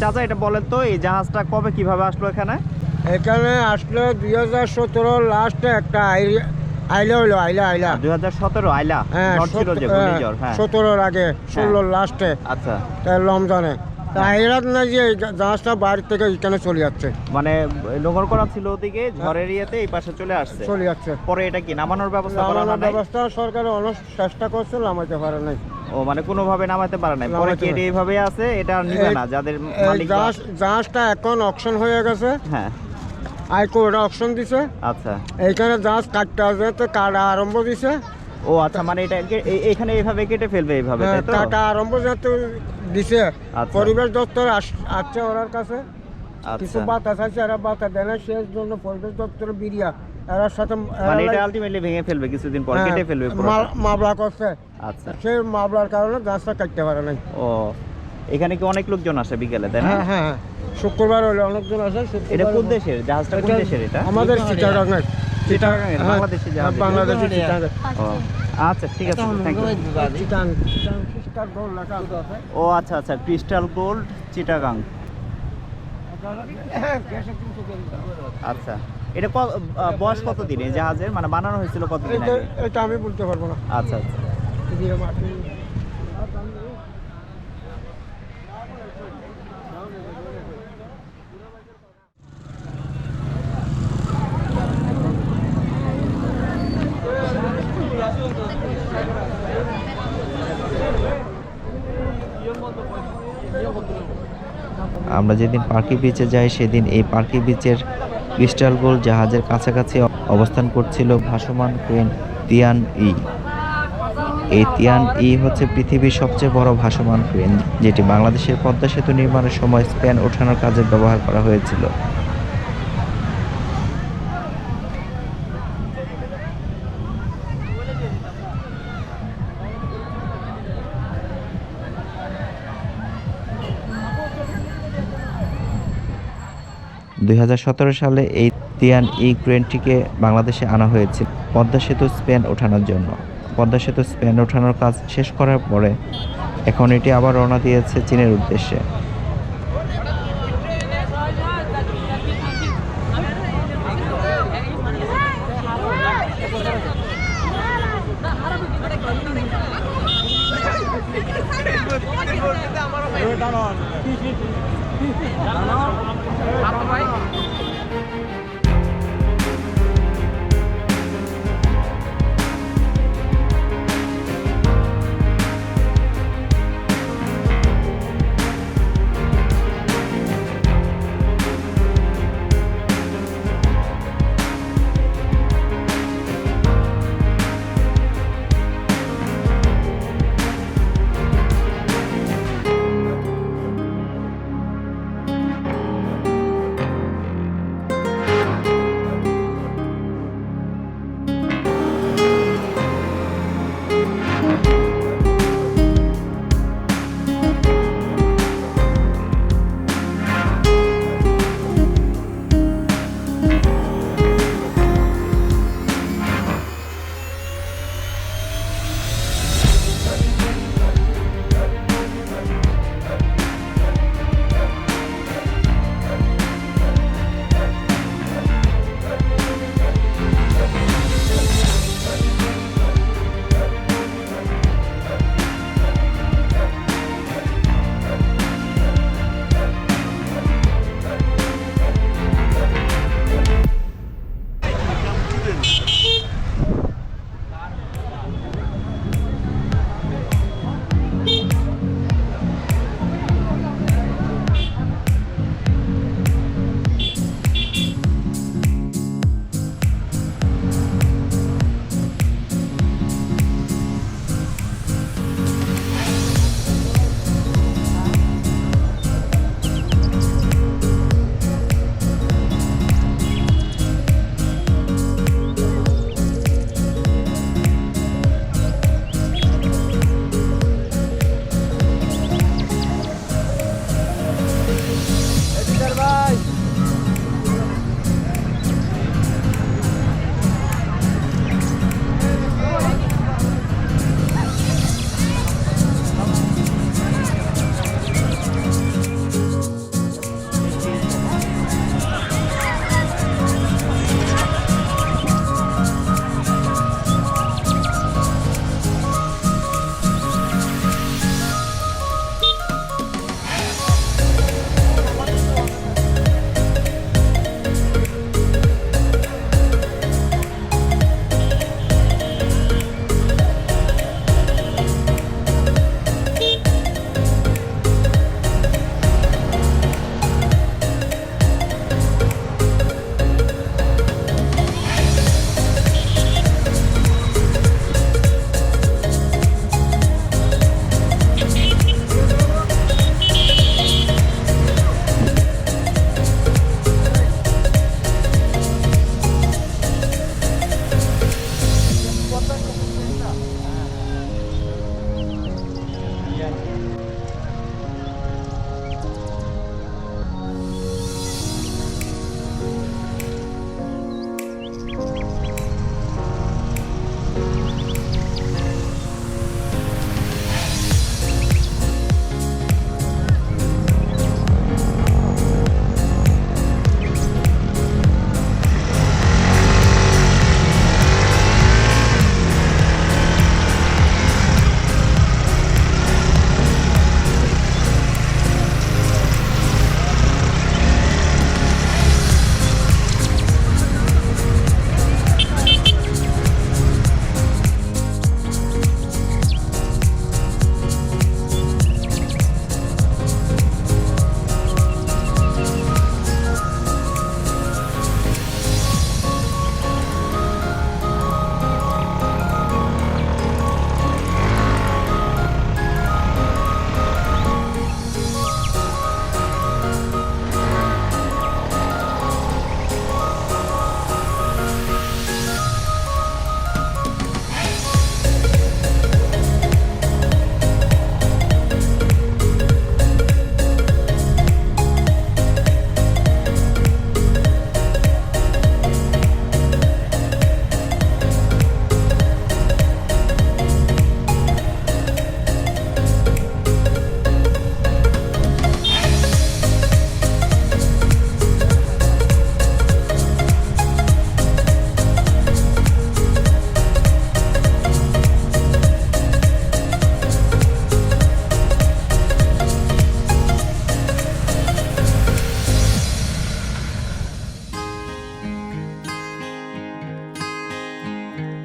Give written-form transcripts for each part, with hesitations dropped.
চাচা এটা বলেন তো এই জাহাজটা কবে কিভাবে আসলো এখানে? এখানে আসলো 2017 লাস্টে একটা আইলা হইলো আইলা 2017 আইলা হ্যাঁ ঝড় ছিল যে ঘূর্ণিঝড়, হ্যাঁ 17 আগে 16 লাস্টে। আচ্ছা তাই রমজানে আইরাত না যে জাহাজটা বাইরে থেকে এখানে চলে যাচ্ছে, মানে নোঙর করা ছিল ওদিকে ঝড়ের ইয়েতে এই পাশে চলে যাচ্ছে। পরে এটা কি নামানোর ব্যবস্থা করা হয়? ব্যবস্থা সরকার অনেক চেষ্টা করছে, নামাইতে পারে নাই। ও মানে কোনোভাবে নামাতে পারে নাই, পরে কি এটা এইভাবে আছে, এটা আর নিবে না যাদের মালিক? জাহাজটা এখন অকশন হয়ে গেছে, হ্যাঁ হাইকোর্ট অকশন দিছে। আচ্ছা এইখানে জাহাজ কাটতে আসবে তো কাটা আরম্ভ দিছে। ও আচ্ছা, মানে এটা এখানে এইভাবে কেটে ফেলবে এইভাবে, তাই তো? কাটা আরম্ভ যেহেতু দিছে, পরিবেশ দপ্তর আসছে ওনার কাছে, কিছু বাতাস আছে, এরা বাতাস দেয় না, সেই জন্য পরিবেশ দপ্তরের বিরিয়া এরার সাথে মানে এটা আলটিমেটলি ভেঙে ফেলবে, কিছুদিন পর কেটে ফেলবে, মামলা করছে। আচ্ছা, সেই মামলার কারণে জাহাজটা কাটতে পারে নাই। ও এখানে কি অনেক লোকজন আসে বিকেলে, তাই না? হ্যাঁ শুক্রবার হলে অনেকজন আসে। এটা কোন দেশের জাহাজটা? কোন দেশের এটা? আমাদের চিটাগাং, বাংলাদেশি জাহাজ। বাংলাদেশি চিটাগাং। ও আচ্ছা, ঠিক আছে, থ্যাংক ইউ। ও আচ্ছা আচ্ছা, ক্রিস্টাল গোল্ড চিটাগাং। আচ্ছা, এটা বয়স কতদিন এই জাহাজের, মানে বানানো হয়েছিল কতদিন আগে? এটা আমি বলতে পারবো না। আচ্ছা আচ্ছা। আমরা যেদিন পার্কি বিচে যাই সেদিন এই পার্কি বিচের ক্রিস্টাল গোল্ড জাহাজের কাছাকাছি অবস্থান করছিল ভাসমান ক্রেন তিয়ান ই। এই তিয়ান ই হচ্ছে পৃথিবীর সবচেয়ে বড় ভাসমান ক্রেন, যেটি বাংলাদেশের পদ্মা সেতু নির্মাণের সময় স্প্যান ওঠানোর কাজে ব্যবহার করা হয়েছিল। সালে এই তিয়ান ই ক্রেনটিকে বাংলাদেশে আনা হয়েছিল পদ্মা সেতু স্প্যান ওঠানোর জন্য। পদ্মা সেতু স্প্যান ওঠানোর কাজ শেষ করার পরে এখন এটি আবার রওনা দিয়েছে চীনের উদ্দেশ্যে।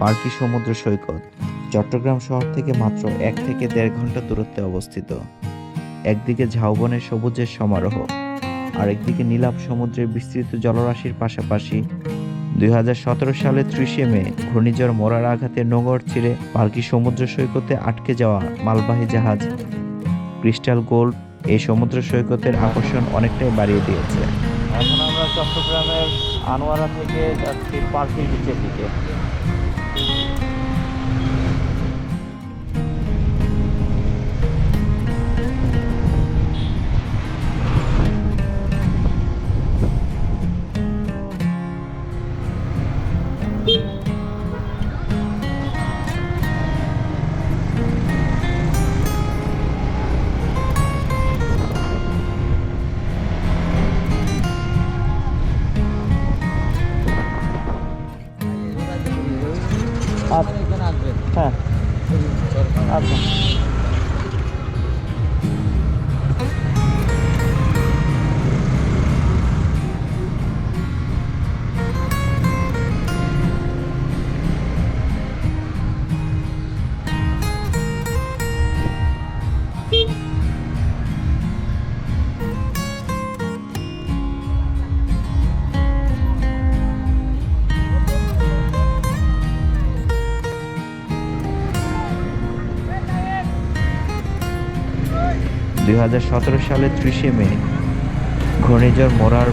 পার্কি সমুদ্র সৈকত চট্টগ্রাম শহর থেকে মাত্র 1 থেকে 1.5 ঘন্টা দূরত্বে অবস্থিত। একদিকে ঝাউবনের সবুজের সমারোহ, আর একদিকে নীলাভ সমুদ্রের বিস্তৃত জলরাশির পাশাপাশি 2017 সালে 30 মে ঘূর্ণিঝড় মোরার আঘাতে নোঙর ছিঁড়ে পার্কি সমুদ্র সৈকতে আটকে যাওয়া মালবাহী জাহাজ ক্রিস্টাল গোল্ড এই সমুদ্র সৈকতের আকর্ষণ অনেকটাই বাড়িয়ে দিয়েছে। এখন আমরা চট্টগ্রামের আনোয়ারা থেকে যাচ্ছি পার্কি বিচের দিকে। 2017 সালে 30 মে ঘূর্ণিঝড় মোরার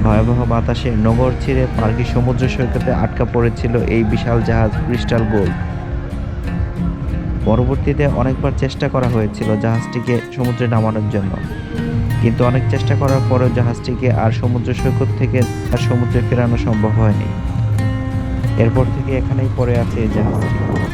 ভয়াবহ বাতাসে নোঙর ছিঁড়ে পার্কি সমুদ্র সৈকতে আটকা পড়েছিল এই বিশাল জাহাজ ক্রিস্টাল গোল্ড। পরবর্তীতে অনেকবার চেষ্টা করা হয়েছিল জাহাজটিকে সমুদ্রে নামানোর জন্য, কিন্তু অনেক চেষ্টা করার পরেও জাহাজটিকে আর সমুদ্র সৈকত থেকে আর সমুদ্রে ফেরানো সম্ভব হয়নি। এরপর থেকে এখানেই পড়ে আছে এই জাহাজটি।